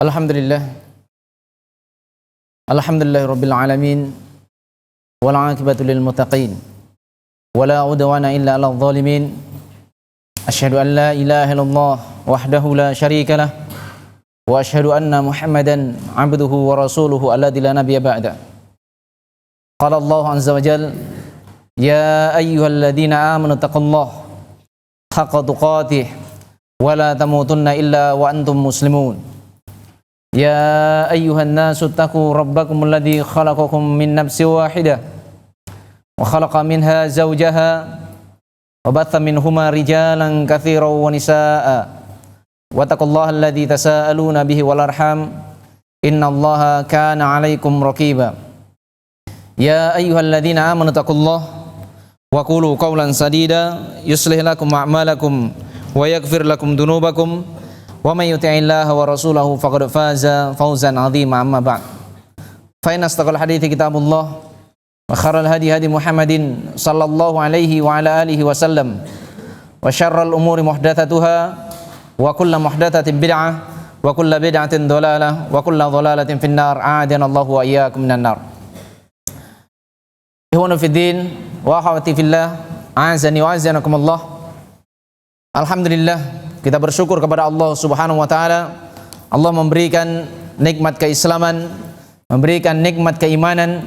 Alhamdulillah Rabbil alamin wal aqibatu lil muttaqin wala udwana illa 'alal zalimin asyhadu an la ilaha illallah wahdahu la syarika lah wa asyhadu anna Muhammadan 'abduhu wa rasuluhu alladzi la nabiyya ba'da. Qala Allah azza wa jalla ya ayyuhalladzina amanu taqullaha haqqa tuqatih wa la tamutunna illa wa antum muslimun. Ya ayyuhan nasu taqu rabbakum alladzi khalaqakum min nafsin wahidah wa khalaqa minha zawjaha wa batha minhuma rijalan katsiran wa nisaa'a wattaqullaha alladzi tasaaluna bihi wal arham innallaha kana 'alaikum raqiba. Ya ayyuhalladzina amanu taqullaha wa qulu qawlan sadida yuslih lakum a'malakum wa yaghfir lakum dhunubakum wa may yuti'illaha wa rasulahu faqad faza fawzan 'azima. Amma ba'd. Fa inna astaqal hadithi kitabullah wa khairal hadi hadi Muhammadin sallallahu alaihi wa ala alihi wa sallam wa syarral umuri muhdatsatuha wa kullu muhdatsatin bid'ah wa kullu bid'atin dhalalah wa kullu dhalalatin finnar. A'adana Allahu wa iyyakum minan nar. Ikhwanu fid din wa akhwati fillah, a'azani wa a'azanakumullah. Alhamdulillah, kita bersyukur kepada Allah Subhanahu wa taala. Allah memberikan nikmat keislaman, memberikan nikmat keimanan,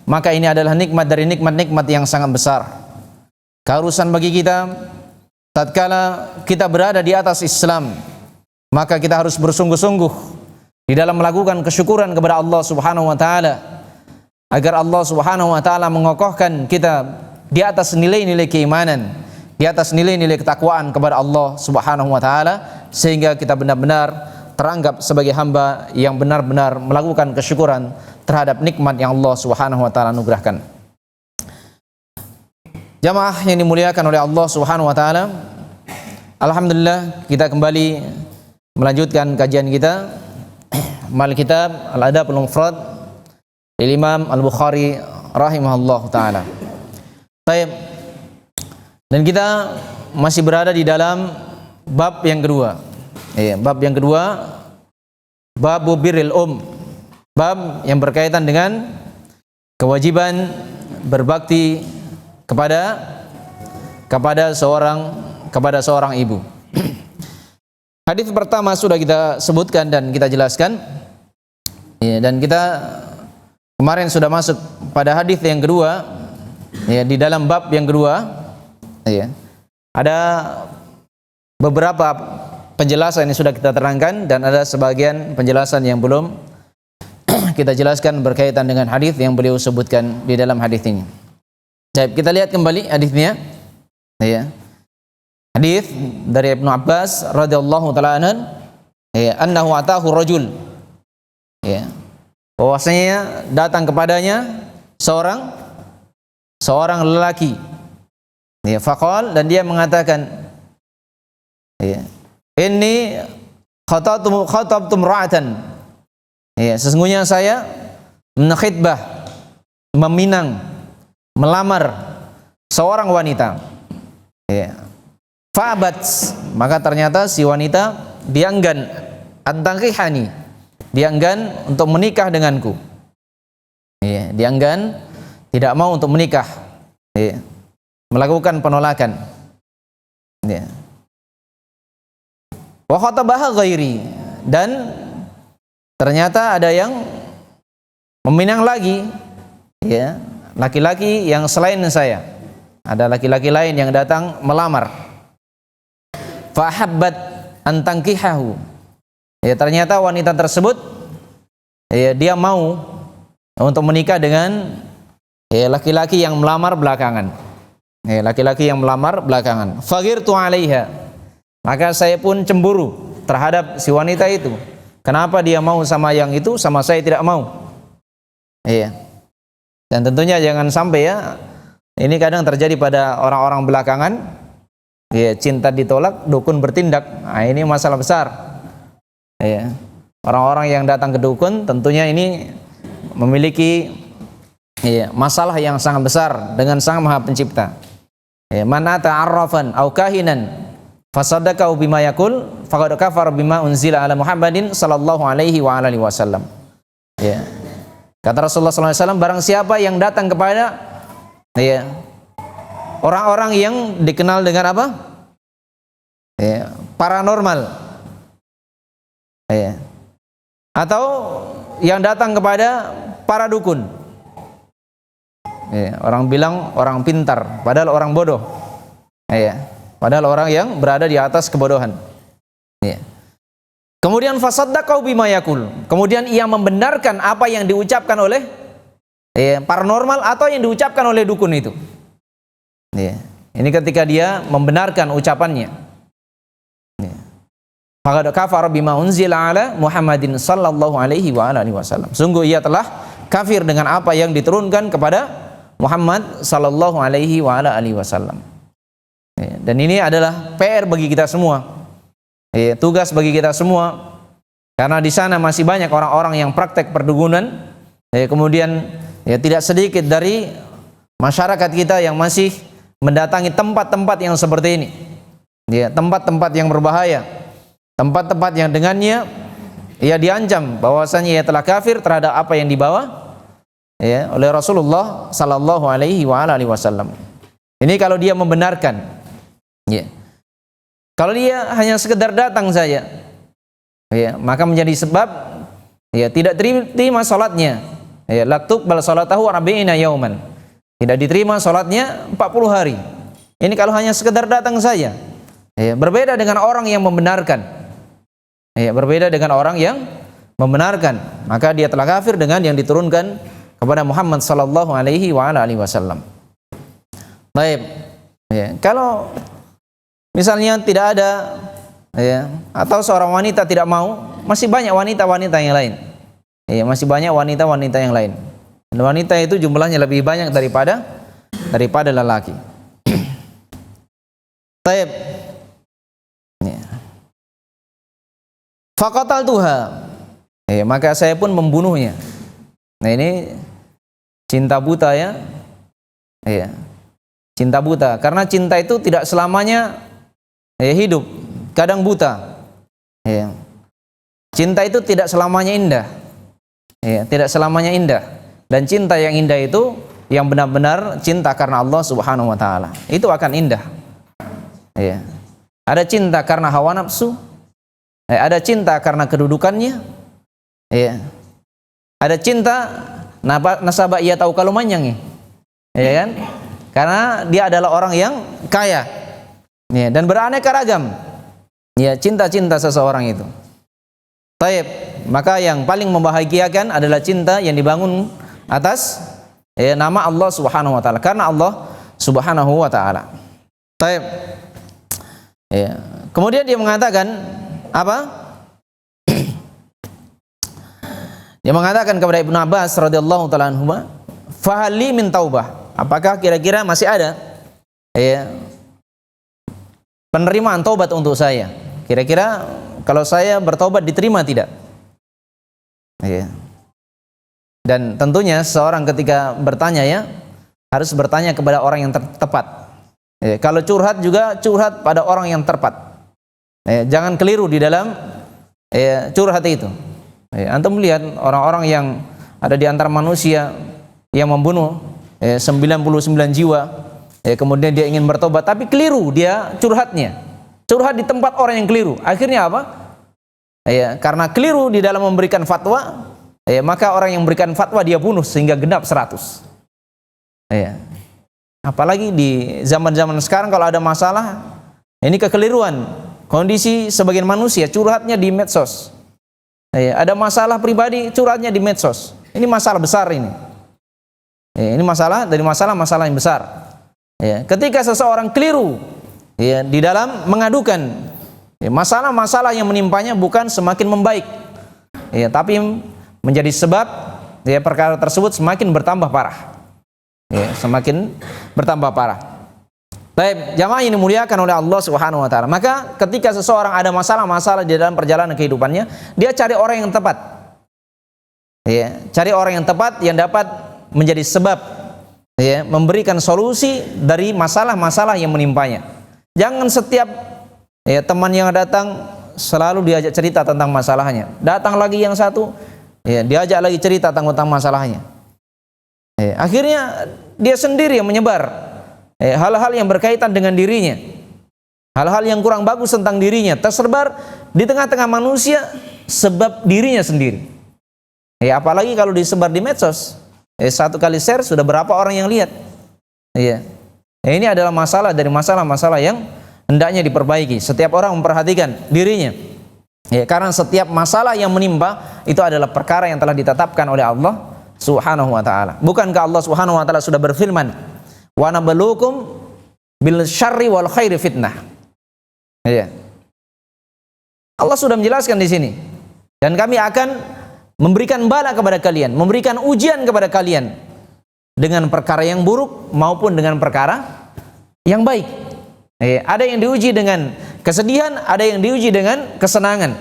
maka ini adalah nikmat dari nikmat-nikmat yang sangat besar. Keharusan bagi kita tatkala kita berada di atas Islam, maka kita harus bersungguh-sungguh di dalam melakukan kesyukuran kepada Allah Subhanahu wa taala agar Allah Subhanahu wa taala mengokohkan kita di atas nilai-nilai keimanan, di atas nilai-nilai ketakwaan kepada Allah Subhanahu wa taala, sehingga kita benar-benar teranggap sebagai hamba yang benar-benar melakukan kesyukuran terhadap nikmat yang Allah Subhanahu wa taala anugerahkan. Jamaah yang dimuliakan oleh Allah Subhanahu wa taala, alhamdulillah kita kembali melanjutkan kajian kita mal kitab Al-Adabul Mufrad Imam Al-Bukhari rahimahullah taala. Baik. Dan kita masih berada di dalam bab yang kedua. Bab yang kedua, bab birril bab yang berkaitan dengan kewajiban berbakti kepada seorang ibu. Hadis pertama sudah kita sebutkan dan kita jelaskan. Dan kita kemarin sudah masuk pada hadis yang kedua. Di dalam bab yang kedua, ada beberapa penjelasan yang sudah kita terangkan dan ada sebagian penjelasan yang belum kita jelaskan berkaitan dengan hadis yang beliau sebutkan di dalam hadis ini. Baik, kita lihat kembali hadisnya. Hadis dari Ibnu Abbas radhiyallahu taala annahu atahu rajul. Bahwasanya datang kepadanya seorang lelaki. Faqal, dan dia mengatakan, ini khatabtum ra'atan. Sesungguhnya saya menkhitbah, meminang, melamar seorang wanita. Fa'abat, maka ternyata si wanita dienggan antangkihani, dienggan untuk menikah denganku. Dienggan, tidak mau untuk menikah, melakukan penolakan. Wa khatabaha ghairi, dan ternyata ada yang meminang lagi, laki-laki yang selain saya. Ada laki-laki lain yang datang melamar. Fa habbat an tankihahu. Ternyata wanita tersebut dia mau untuk menikah dengan laki-laki yang melamar belakangan. Laki-laki yang melamar belakangan. Faghirtu 'alaiha, maka saya pun cemburu terhadap si wanita itu. Kenapa dia mau sama yang itu, sama saya tidak mau? Dan tentunya jangan sampai ini kadang terjadi pada orang-orang belakangan. Cinta ditolak, dukun bertindak. Nah, ini masalah besar. Orang-orang yang datang ke dukun tentunya ini memiliki masalah yang sangat besar dengan Sang Maha Pencipta. Man ata'arrafan aw kahinan fasaddaqahu bima yaqul faqad kafara bima unzila ala Muhammadin sallallahu alaihi wa alihi wasallam. Ya. Kata Rasulullah sallallahu alaihi wasallam, barang siapa yang datang kepada ya orang-orang yang dikenal dengan apa? Ya, paranormal. Ya. Atau yang datang kepada para dukun. Ya, orang bilang orang pintar, padahal orang bodoh. Ya, padahal orang yang berada di atas kebodohan. Ya. Kemudian fasaddaqahu bima yaqul. Kemudian ia membenarkan apa yang diucapkan oleh paranormal atau yang diucapkan oleh dukun itu. Ya. Ini ketika dia membenarkan ucapannya. Ya. Faqad kafara bima unzila ala Muhammadin sallallahu alaihi wa alihi wasallam. Sungguh ia telah kafir dengan apa yang diturunkan kepada Muhammad sallallahu alaihi wa alihi wasallam. Ya. Dan ini adalah PR bagi kita semua. Tugas bagi kita semua, karena di sana masih banyak orang-orang yang praktek perdukunan, kemudian tidak sedikit dari masyarakat kita yang masih mendatangi tempat-tempat yang seperti ini, tempat-tempat yang berbahaya, tempat-tempat yang dengannya ia diancam bahwasanya ia telah kafir terhadap apa yang dibawa oleh Rasulullah sallallahu alaihi wasallam. Ini kalau dia membenarkan. Kalau dia hanya sekedar datang saja, maka menjadi sebab tidak terima salatnya. Laktub bal salatahu arba'ina yauman. Tidak diterima salatnya 40 hari. Ini kalau hanya sekedar datang saja. Berbeda dengan orang yang membenarkan. Berbeda dengan orang yang membenarkan, maka dia telah kafir dengan yang diturunkan kepada Muhammad sallallahu alaihi wasallam. Baik. Kalau misalnya tidak ada atau seorang wanita tidak mau, masih banyak wanita-wanita yang lain. Masih banyak wanita-wanita yang lain. Dan wanita itu jumlahnya lebih banyak daripada lelaki. Taib. Faqataltuha. Maka saya pun membunuhnya. Nah, ini cinta buta ya. Cinta buta, karena cinta itu tidak selamanya hidup, kadang buta. Cinta itu tidak selamanya indah. Tidak selamanya indah. Dan cinta yang indah itu yang benar-benar cinta karena Allah Subhanahu wa taala. Itu akan indah. Ada cinta karena hawa nafsu. Ada cinta karena kedudukannya. Ada cinta nasabah ia tahu kalau manjang kan? Karena dia adalah orang yang kaya. Dan beraneka ragam cinta-cinta seseorang itu. Taib. Maka yang paling membahagiakan adalah cinta yang dibangun atas nama Allah Subhanahu wa taala, karena Allah Subhanahu wa taala. Taib. Kemudian dia mengatakan apa? Dia mengatakan kepada Ibnu Abbas radhiyallahu taala anhuma, "Fahali min taubah." Apakah kira-kira masih ada penerimaan taubat untuk saya? Kira-kira kalau saya bertobat diterima tidak? Dan tentunya seorang ketika bertanya harus bertanya kepada orang yang tepat. Kalau curhat juga curhat pada orang yang tepat. Jangan keliru di dalam curhat itu. Antum melihat orang-orang yang ada di antara manusia yang membunuh 99 jiwa, kemudian dia ingin bertobat, tapi keliru dia curhatnya. Curhat di tempat orang yang keliru. Akhirnya apa? Karena keliru di dalam memberikan fatwa, maka orang yang memberikan fatwa dia bunuh sehingga genap 100. Apalagi di zaman-zaman sekarang kalau ada masalah, ini kekeliruan. Kondisi sebagian manusia curhatnya di medsos. Ada masalah pribadi curhatnya di medsos. Ini masalah besar ini. Ini masalah dari masalah-masalah yang besar. Ketika seseorang keliru di dalam mengadukan masalah-masalah yang menimpanya, bukan semakin membaik, tapi menjadi sebab perkara tersebut semakin bertambah parah. Semakin bertambah parah. Baik, jamaah ini dimuliakan oleh Allah Subhanahu wa taala. Maka ketika seseorang ada masalah-masalah di dalam perjalanan kehidupannya, dia cari orang yang tepat. Cari orang yang tepat yang dapat menjadi sebab memberikan solusi dari masalah-masalah yang menimpanya. Jangan setiap Ya, teman yang datang selalu diajak cerita tentang masalahnya. Datang lagi yang satu, ya, diajak lagi cerita tentang masalahnya. Ya, akhirnya dia sendiri yang menyebar hal-hal yang berkaitan dengan dirinya, hal-hal yang kurang bagus tentang dirinya, tersebar di tengah-tengah manusia sebab dirinya sendiri. Ya, apalagi kalau disebar di medsos, satu kali share sudah berapa orang yang lihat. Ya, ini adalah masalah dari masalah-masalah yang hendaknya diperbaiki. Setiap orang memperhatikan dirinya. Ya, karena setiap masalah yang menimpa itu adalah perkara yang telah ditetapkan oleh Allah Subhanahu wa taala. Bukankah Allah Subhanahu wa taala sudah berfirman, "Wa nabluukum bil syarri wal khairi fitnah." Ya. Allah sudah menjelaskan di sini. Dan kami akan memberikan bala kepada kalian, memberikan ujian kepada kalian dengan perkara yang buruk maupun dengan perkara yang baik. Ada yang diuji dengan kesedihan, ada yang diuji dengan kesenangan.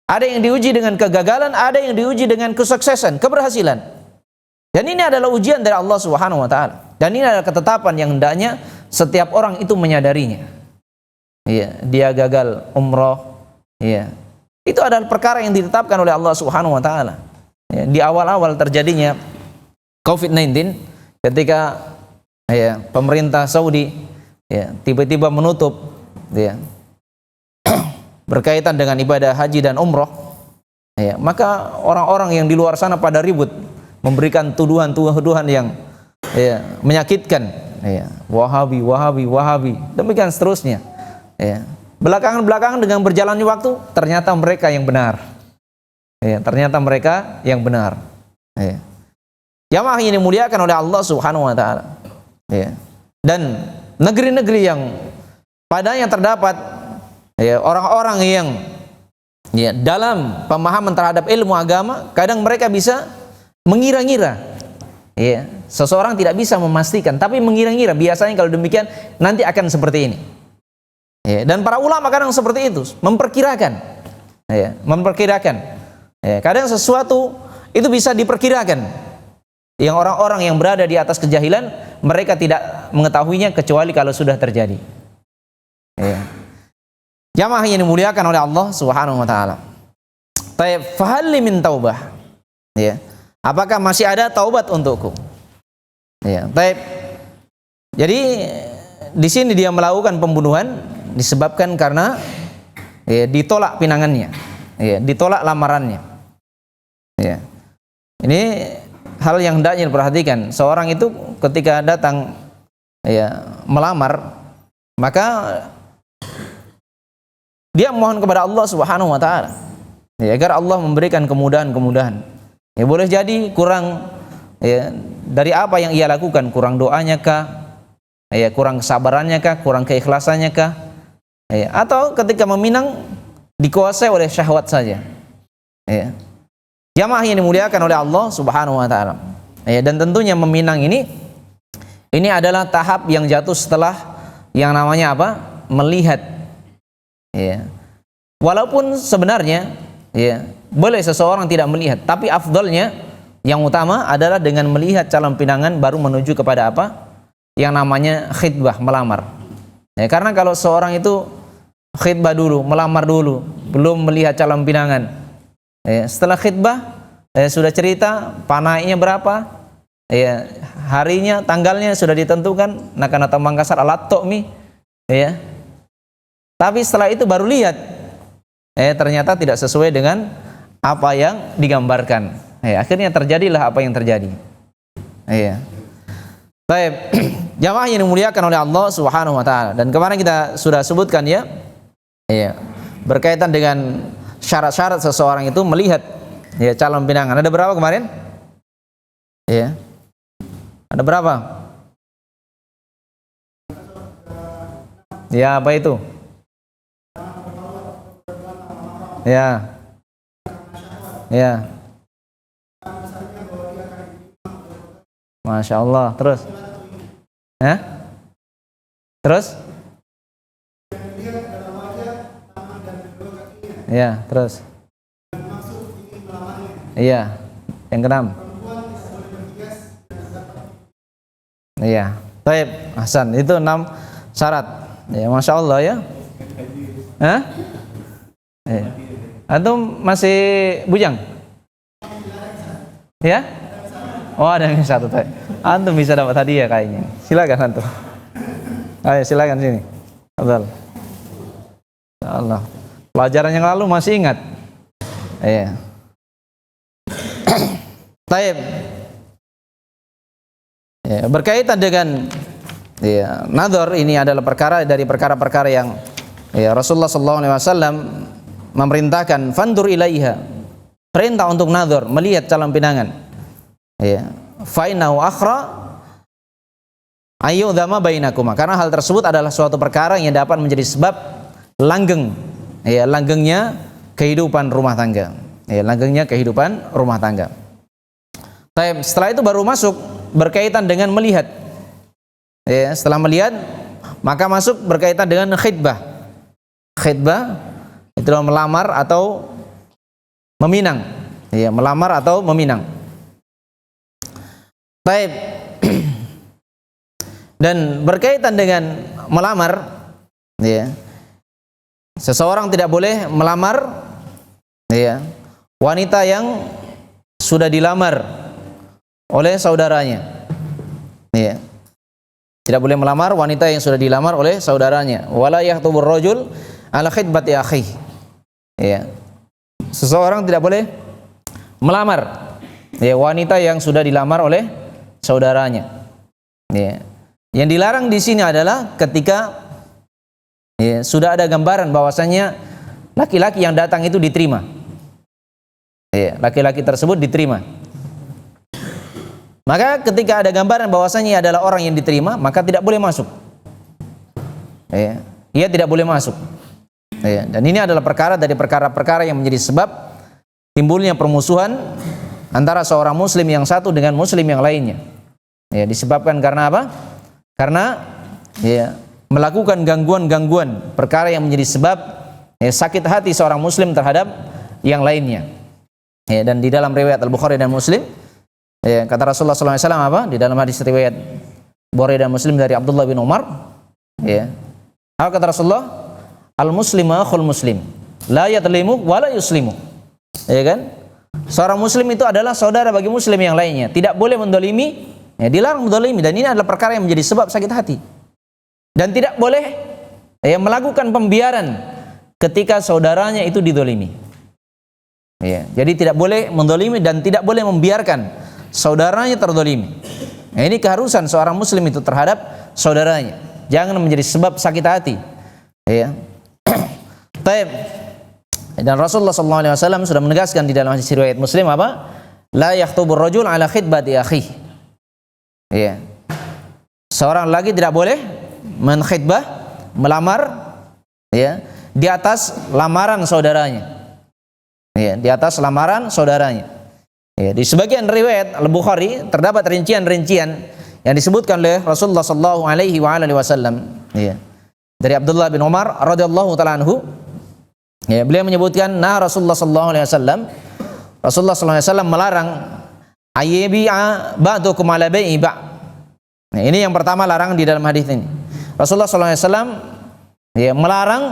Ada yang diuji dengan kegagalan, ada yang diuji dengan kesuksesan, keberhasilan. Dan ini adalah ujian dari Allah Subhanahu wa taala. Dan ini adalah ketetapan yang hendaknya setiap orang itu menyadarinya. Dia gagal umroh, itu adalah perkara yang ditetapkan oleh Allah Subhanahu wa taala. Di awal-awal terjadinya COVID-19, ketika pemerintah Saudi tiba-tiba menutup berkaitan dengan ibadah haji dan umroh, maka orang-orang yang di luar sana pada ribut memberikan tuduhan-tuduhan yang menyakitkan, Wahabi, Wahabi, Wahabi, demikian seterusnya. Belakangan dengan berjalannya waktu ternyata mereka yang benar. Ternyata mereka yang benar. Jamaah yang dimuliakan oleh Allah Subhanahu wa taala. Dan negeri-negeri yang padanya terdapat orang-orang yang dalam pemahaman terhadap ilmu agama, kadang mereka bisa mengira-ngira. Seseorang tidak bisa memastikan, tapi mengira-ngira. Biasanya kalau demikian nanti akan seperti ini. Dan para ulama kadang seperti itu, memperkirakan. Kadang sesuatu itu bisa diperkirakan. Yang orang-orang yang berada di atas kejahilan, mereka tidak mengetahuinya kecuali kalau sudah terjadi. Jamaah yang dimuliakan oleh Allah Subhanahu wa taala. Taib, fahal min taubah. Apakah masih ada taubat untukku? Taib. Jadi di sini dia melakukan pembunuhan disebabkan karena ditolak pinangannya, ditolak lamarannya. Ini hal yang hendaknya diperhatikan. Seorang itu ketika datang melamar, maka dia mohon kepada Allah Subhanahu wa taala agar Allah memberikan kemudahan-kemudahan. Boleh jadi kurang dari apa yang ia lakukan, kurang doanya kah, kurang kesabarannya kah, kurang keikhlasannya kah, atau ketika meminang dikuasai oleh syahwat saja. Jamaah yang dimuliakan oleh Allah Subhanahu wa taala. Dan tentunya meminang ini adalah tahap yang jatuh setelah yang namanya apa? Melihat. Walaupun sebenarnya boleh seseorang tidak melihat, tapi afdalnya yang utama adalah dengan melihat calon pinangan baru menuju kepada apa? Yang namanya khitbah, melamar. Karena kalau seorang itu khitbah dulu, melamar dulu, belum melihat calon pinangan, setelah khitbah sudah cerita panainya berapa, harinya, tanggalnya sudah ditentukan, nakana tamangkasar alat tokmi, tapi setelah itu baru lihat, ternyata tidak sesuai dengan apa yang digambarkan. Akhirnya terjadilah apa yang terjadi. Baik, jamaah yang dimuliakan oleh Allah Subhanahu wa taala. Dan kemarin kita sudah sebutkan berkaitan dengan syarat-syarat seseorang itu melihat calon pinangan. Ada berapa kemarin? Ada berapa? Apa itu? Masya Allah. Terus? Terus? Terus? Yang keenam. Baik, Hasan. Itu 6 syarat. Masya Allah ya. Hah? Antum masih bujang? Ya? Oh, ada yang satu tadi. Antum bisa dapat hadiah kayaknya. Silakan antum. Ayo silakan sini. Abdul. Allah. Pelajaran yang lalu masih ingat? Iya. Taib. Ya, berkaitan dengan nadhar, ini adalah perkara dari perkara-perkara yang Rasulullah SAW memerintahkan fandur ilaiha, perintah untuk nadhar, melihat calon pinangan. Fainahu akhra ayyudhama bainakuma, karena hal tersebut adalah suatu perkara yang dapat menjadi sebab langgeng, langgengnya kehidupan rumah tangga. Langgengnya kehidupan rumah tangga. Setelah itu baru masuk berkaitan dengan melihat. Setelah melihat, maka masuk berkaitan dengan khidbah. Khidbah itu melamar atau meminang. Melamar atau meminang. Baik. Dan berkaitan dengan melamar, seseorang tidak boleh melamar wanita yang sudah dilamar oleh saudaranya. Tidak boleh melamar wanita yang sudah dilamar oleh saudaranya. Wala yahtubur rajul ala khidbati akhihi. Seseorang tidak boleh melamar wanita yang sudah dilamar oleh saudaranya. Yang dilarang di sini adalah ketika sudah ada gambaran bahwasanya laki-laki yang datang itu diterima. Laki-laki tersebut diterima. Maka ketika ada gambaran bahwasanya adalah orang yang diterima, maka tidak boleh masuk. Ia tidak boleh masuk. Dan ini adalah perkara dari perkara-perkara yang menjadi sebab timbulnya permusuhan antara seorang muslim yang satu dengan muslim yang lainnya. Disebabkan karena apa? Karena melakukan gangguan-gangguan, perkara yang menjadi sebab sakit hati seorang muslim terhadap yang lainnya. Dan di dalam riwayat Al-Bukhari dan Muslim, kata Rasulullah SAW apa? Di dalam hadis riwayat Bukhari dan Muslim dari Abdullah bin Umar, apa kata Rasulullah? Al-muslimu akhul muslim, la yadlimu wa la yuslimu. Kan? Seorang muslim itu adalah saudara bagi muslim yang lainnya, tidak boleh mendolimi, dilarang mendolimi, dan ini adalah perkara yang menjadi sebab sakit hati. Dan tidak boleh melakukan pembiaran ketika saudaranya itu didolimi. Jadi tidak boleh mendolimi dan tidak boleh membiarkan saudaranya terdolimi. Ini keharusan seorang muslim itu terhadap saudaranya. Jangan menjadi sebab sakit hati. Dan Rasulullah SAW sudah menegaskan di dalam hadis riwayat Muslim apa? La yakhtubur rajul ala khidbati akhihi. Seorang lagi tidak boleh menkhidbah, melamar di atas lamaran saudaranya. Di atas lamaran saudaranya. Di sebagian riwayat Al-Bukhari terdapat rincian-rincian yang disebutkan oleh Rasulullah sallallahu alaihi wasallam. Dari Abdullah bin Umar radhiyallahu taala anhu, beliau menyebutkan Rasulullah sallallahu alaihi wasallam, Rasulullah sallallahu alaihi wasallam melarang ayyabi'a ba'dukum ala bai'i ba'. Ini yang pertama larangan di dalam hadis ini. Rasulullah sallallahu alaihi wasallam melarang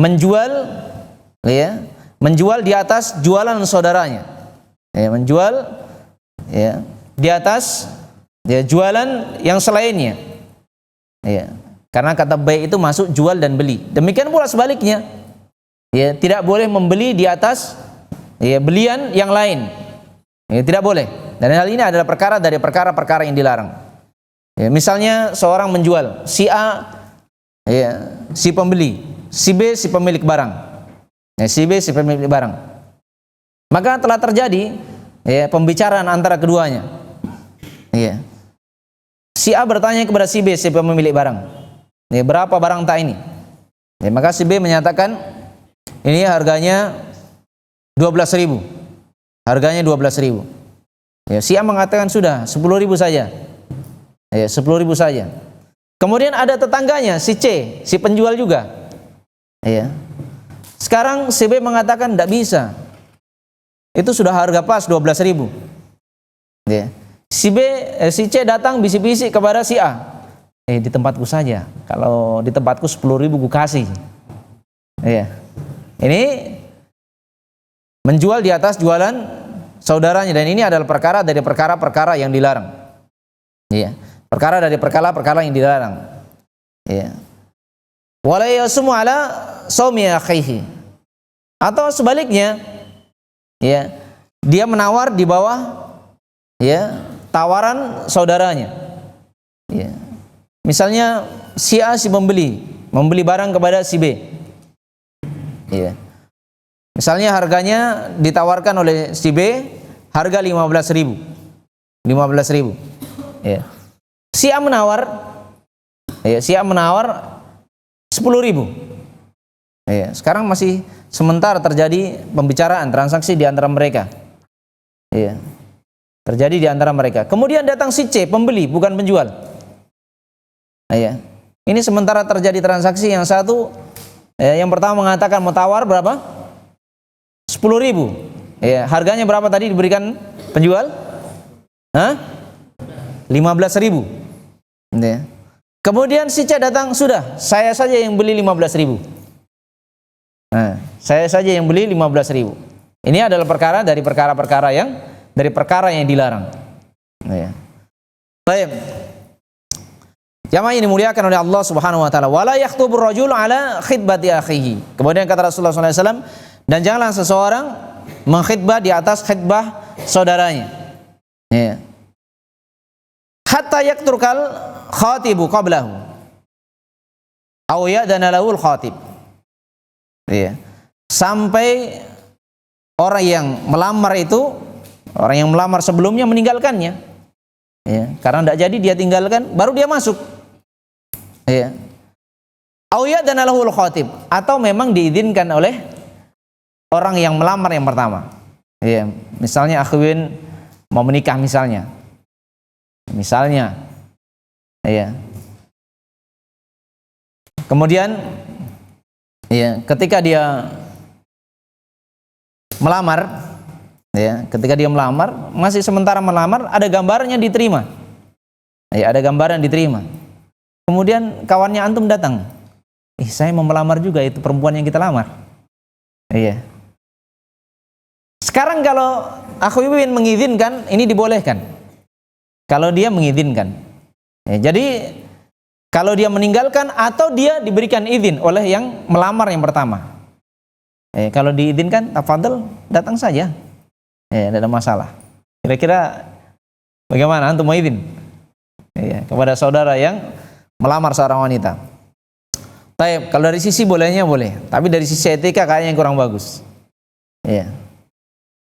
menjual menjual di atas jualan saudaranya. Menjual di atas jualan yang selainnya. Karena kata bai' itu masuk jual dan beli. Demikian pula sebaliknya. Tidak boleh membeli di atas belian yang lain. Tidak boleh. Dan hal ini adalah perkara dari perkara-perkara yang dilarang. Misalnya seorang menjual, si A si pembeli, si B si pemilik barang. Si B si pemilik barang. Maka telah terjadi pembicaraan antara keduanya. Si A bertanya kepada si B, si pemilik barang, berapa barang tak ini? Maka si B menyatakan ini harganya 12.000. Harganya 12.000. Si A mengatakan sudah 10.000 saja. 10.000 saja. Kemudian ada tetangganya si C, si penjual juga. Sekarang si B mengatakan tidak bisa. Itu sudah harga pas 12.000. Si C datang bisik-bisik kepada si A. Di tempatku saja. Kalau di tempatku 10.000 ku kasih. Iya. Ini menjual di atas jualan saudaranya, dan ini adalah perkara dari perkara-perkara yang dilarang. Iya. Perkara dari perkara-perkara yang dilarang. Iya. Wala yasumu ala shaumi akhihi. Atau sebaliknya, ya, dia menawar di bawah, ya, tawaran saudaranya. Ya. Misalnya si A si membeli barang kepada si B. Ya. Misalnya harganya ditawarkan oleh si B harga 15.000. 15.000. Ya. Si A menawar, ya, si A menawar 10.000. Ya. Sekarang masih sementara terjadi pembicaraan transaksi di antara mereka. Ya. Terjadi di antara mereka. Kemudian datang si C, pembeli bukan penjual. Ya. Ini sementara terjadi transaksi, yang satu, yang pertama mengatakan mau tawar berapa? 10.000. Ya, harganya berapa tadi diberikan penjual? 15.000. Ya. Kemudian si C datang, sudah, saya saja yang beli 15.000. Nah, saya saja yang beli 15.000. Ini adalah perkara dari perkara-perkara yang dilarang. Ya. Baik. Jamaah ini dimuliakan oleh Allah Subhanahu wa taala. Wala yakhtubur rajul ala khitbati akhihi. Kemudian kata Rasulullah sallallahu alaihi wasallam, dan janganlah seseorang mengkhitbah di atas khitbah saudaranya. Ya. Hatta yakturkal khatibu qablahu. Aw ya'dana lahul khatib. Ya. Sampai orang yang melamar itu, orang yang melamar sebelumnya meninggalkannya. Ya. Karena tidak jadi dia tinggalkan, baru dia masuk. Ya. Aw ya'dana lahul khatib, atau memang diizinkan oleh orang yang melamar yang pertama. Ya. Misalnya akhwin mau menikah misalnya. Ya. Kemudian, ya, ketika dia melamar, masih sementara melamar, ada gambarnya diterima. Ya, ada gambaran diterima. Kemudian kawannya antum datang, saya mau melamar juga, itu perempuan yang kita lamar. Iya. Sekarang kalau akhwin mengizinkan, ini dibolehkan. Kalau dia mengizinkan. Ya, jadi kalau dia meninggalkan atau dia diberikan izin oleh yang melamar yang pertama. Kalau diizinkan, tafadhol, datang saja. Tidak ada masalah. Kira-kira bagaimana antum mau izin? Kepada saudara yang melamar seorang wanita. Taib, kalau dari sisi bolehnya boleh, tapi dari sisi etika kayaknya yang kurang bagus. Iya.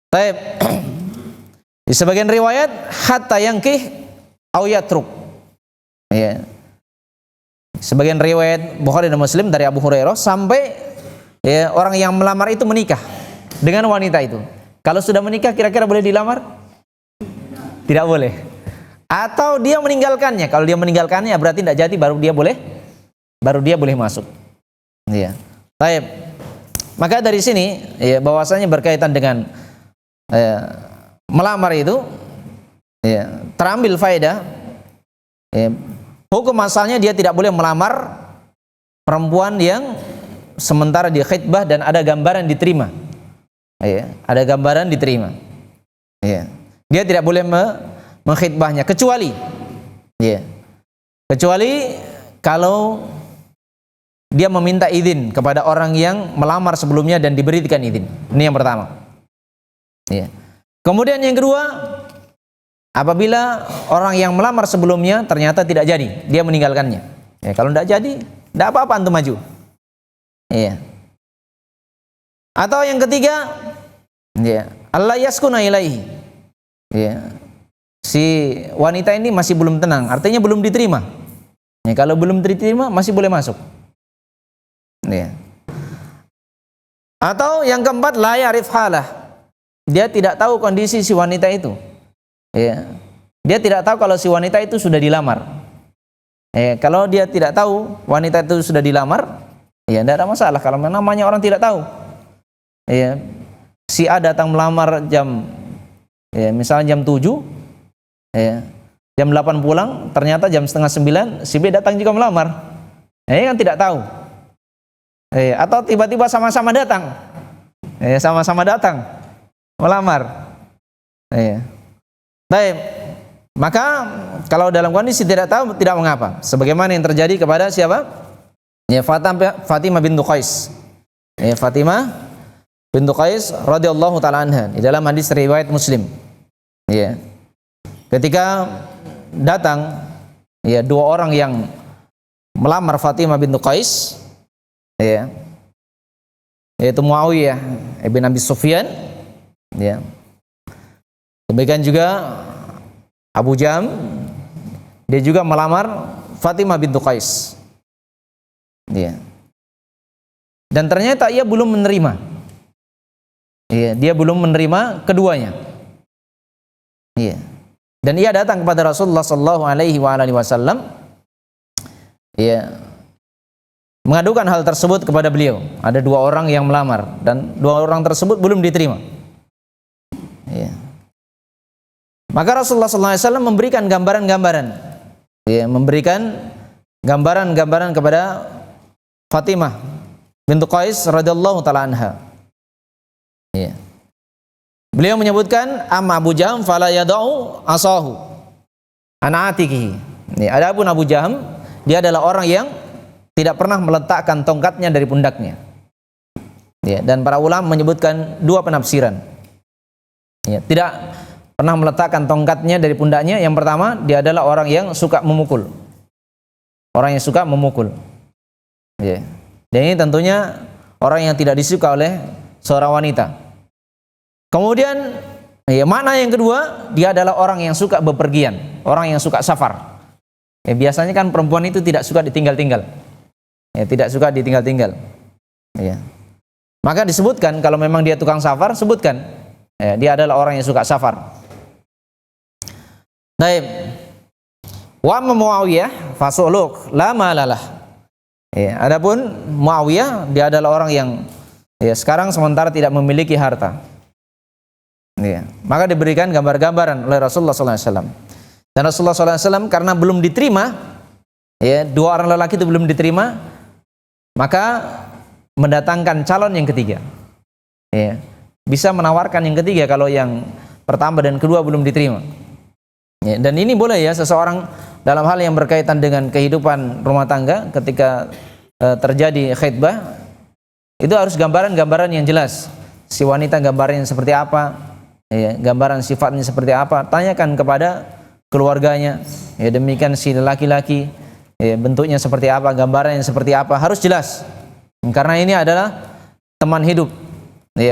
Taib. Di sebagian riwayat hatta yankih au yatruk. Ya. Sebagian riwayat Bukhari dan Muslim dari Abu Hurairah, sampai ya, orang yang melamar itu menikah dengan wanita itu. Kalau sudah menikah, kira-kira boleh dilamar? Tidak boleh. Atau dia meninggalkannya. Kalau dia meninggalkannya berarti tidak jadi, baru dia boleh masuk. Ya. Taib. Maka dari sini ya, bahwasanya berkaitan dengan melamar itu, ya, terambil faedah, ya, hukum asalnya dia tidak boleh melamar perempuan yang sementara dia khitbah dan ada gambaran diterima. Ya, ada gambaran diterima. Ya. Dia tidak boleh mengkhitbahnya kecuali, ya, kecuali kalau dia meminta izin kepada orang yang melamar sebelumnya dan diberikan izin. Ini yang pertama. Ya. Kemudian yang kedua, apabila orang yang melamar sebelumnya ternyata tidak jadi, dia meninggalkannya. Ya, kalau tidak jadi, tidak apa-apa antum maju. Iya. Atau yang ketiga, ya, Allah yaskuna ilaihi. Ya. Si wanita ini masih belum tenang, artinya belum diterima. Ya, kalau belum diterima masih boleh masuk. Ya. Atau yang keempat, la ya'rif halah. Dia tidak tahu kondisi si wanita itu. Ya. Dia tidak tahu kalau si wanita itu sudah dilamar. Kalau dia tidak tahu wanita itu sudah dilamar, ya tidak ada masalah. Kalau namanya orang tidak tahu. Ya. Si A datang melamar jam, ya, misalnya jam 7, ya, jam 8 pulang, ternyata jam setengah 9 si B datang juga melamar. Kan tidak tahu. Atau tiba-tiba sama-sama datang, sama-sama datang melamar. Baik, maka kalau dalam kondisi tidak tahu tidak mengapa, sebagaimana yang terjadi kepada siapa? Fatimah bintu Qais. Fatimah bintu Qais radhiyallahu taala anha di dalam hadis riwayat Muslim. Ketika datang dua orang yang melamar Fatimah bintu Qais, yaitu Muawiyah ibn Abi Sufyan, demikian juga Abu Jam, dia juga melamar Fatimah bintu Qais. Dan ternyata ia belum menerima. Dia belum menerima keduanya. Dan ia datang kepada Rasulullah sallallahu alaihi wasallam, mengadukan hal tersebut kepada beliau. Ada dua orang yang melamar dan dua orang tersebut belum diterima. Maka Rasulullah sallallahu alaihi wasallam memberikan gambaran-gambaran, memberikan gambaran-gambaran kepada Fatimah bintu Qais radhiyallahu taala anha. Beliau menyebutkan amma Abu Jaham fala yadau asahu ana atikihi. Adapun Abu Jaham, dia adalah orang yang tidak pernah meletakkan tongkatnya dari pundaknya. Dan para ulama menyebutkan dua penafsiran. Tidak pernah meletakkan tongkatnya dari pundaknya. Yang pertama, dia adalah orang yang suka memukul. Orang yang suka memukul. Dan ini tentunya orang yang tidak disuka oleh seorang wanita. Kemudian makna yang kedua, dia adalah orang yang suka bepergian, orang yang suka safar. Biasanya kan perempuan itu tidak suka ditinggal-tinggal, tidak suka ditinggal-tinggal. Maka disebutkan kalau memang dia tukang safar, sebutkan dia adalah orang yang suka safar. Baik. Wa Muawiyah fasuluk la malalah. Adapun Muawiyah, dia adalah orang yang sekarang sementara tidak memiliki harta. Maka diberikan gambar-gambaran oleh Rasulullah SAW. Dan Rasulullah SAW karena belum diterima, dua orang lelaki itu belum diterima, maka mendatangkan calon yang ketiga. Bisa menawarkan yang ketiga kalau yang pertama dan kedua belum diterima. Dan ini boleh seseorang dalam hal yang berkaitan dengan kehidupan rumah tangga ketika terjadi khitbah, itu harus gambaran-gambaran yang jelas. Si wanita gambarnya seperti apa, gambaran sifatnya seperti apa, tanyakan kepada keluarganya. Demikian si laki-laki, bentuknya seperti apa, gambarannya seperti apa, harus jelas. Karena ini adalah teman hidup,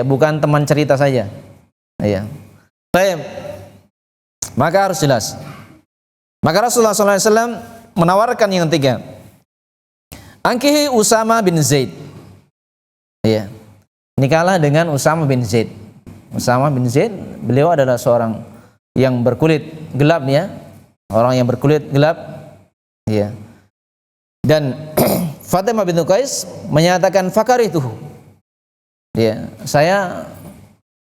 bukan teman cerita saja. Baik, maka harus jelas. Maka Rasulullah SAW menawarkan yang ketiga, angkihi Usama bin Zaid. Nikahlah dengan Usama bin Zaid. Usama bin Zaid, beliau adalah seorang yang berkulit gelap, orang yang berkulit gelap. Dan Fatimah bintu Qais menyatakan fakarituhu. Saya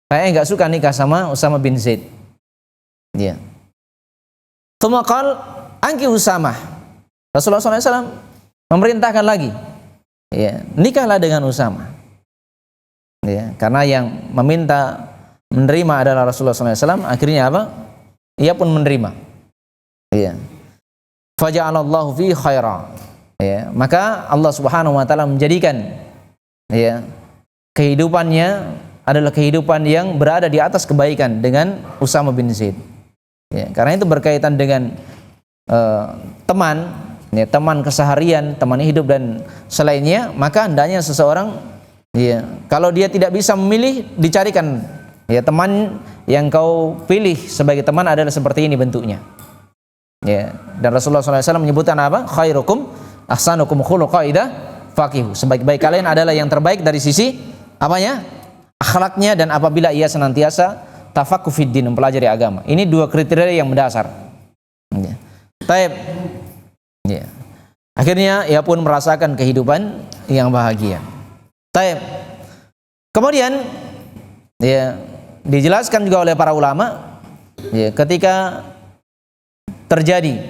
enggak suka nikah sama Usama bin Zaid. Tsumma qala angki Usamah. Rasulullah SAW memerintahkan lagi, nikahlah dengan Usama. Karena yang meminta menerima adalah Rasulullah SAW, akhirnya apa? Ia pun menerima. Faja'alallahu fi khaira. Maka Allah Subhanahu wa taala menjadikan kehidupannya adalah kehidupan yang berada di atas kebaikan dengan Usama bin Zaid. Karena itu berkaitan dengan teman, teman keseharian, teman hidup dan selainnya, maka hendaknya seseorang kalau dia tidak bisa memilih, dicarikan teman yang kau pilih sebagai teman adalah seperti ini bentuknya. Dan Rasulullah SAW menyebutkan apa? Khairukum ahsanukum khuluqa idza faqihu. Sebaik-baik kalian adalah yang terbaik dari sisi apanya? Akhlaknya, dan apabila ia senantiasa tafaqquh fid din, mempelajari agama. Ini dua kriteria yang mendasar. Taib. Akhirnya ia pun merasakan kehidupan yang bahagia. Taib. Kemudian dijelaskan juga oleh para ulama, ketika terjadi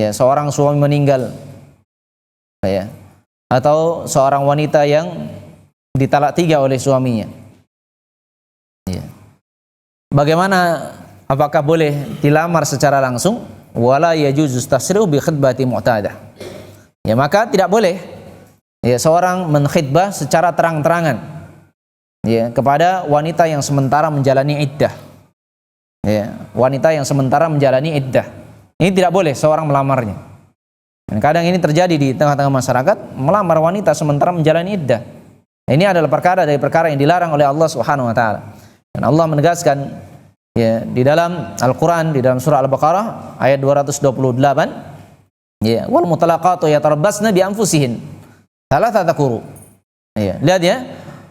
seorang suami meninggal, atau seorang wanita yang ditalak 3 oleh suaminya. Ya. Bagaimana, apakah boleh dilamar secara langsung? Wala yajuzu tasrihu bi khitbati mu'tadah. Ya, maka tidak boleh ya seorang menkhidbah secara terang-terangan ya kepada wanita yang sementara menjalani iddah. Ya, wanita yang sementara menjalani iddah. Ini tidak boleh seorang melamarnya. Dan kadang ini terjadi di tengah-tengah masyarakat, melamar wanita sementara menjalani iddah. Ini adalah perkara dari perkara yang dilarang oleh Allah Subhanahu wa taala. Dan Allah menegaskan ya di dalam Al-Qur'an, di dalam surah Al-Baqarah ayat 228, ya, wal mutalaqatu yatarabbasna bi anfusihin thalathata quru. Ya, lihat ya,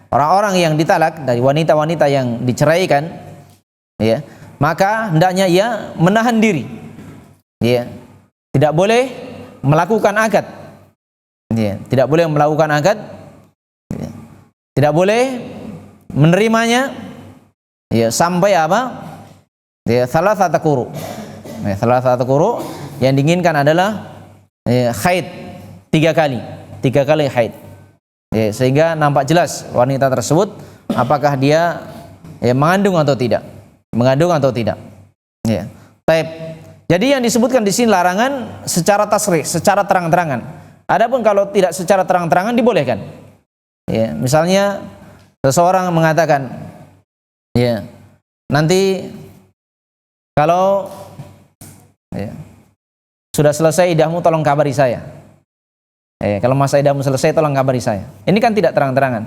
orang-orang yang ditalak dari wanita-wanita yang diceraikan, ya, maka hendaknya ia menahan diri. Ya, tidak boleh melakukan akad. Ya, tidak boleh melakukan akad. Ya, tidak boleh menerimanya ya sampai apa? Ya, thalathata quru. Ya, thalathata quru yang diinginkan adalah haid 3 kali. 3 kali haid. Ya, sehingga nampak jelas wanita tersebut apakah dia ya mengandung atau tidak. Mengandung atau tidak. Ya. Taib. Jadi yang disebutkan di sini larangan secara tasrih, secara terang-terangan. Adapun kalau tidak secara terang-terangan dibolehkan. Ya, misalnya seseorang mengatakan, ya, nanti kalau ya, sudah selesai iddahmu tolong kabari saya. Kalau masa iddahmu selesai tolong kabari saya. Ini kan tidak terang-terangan.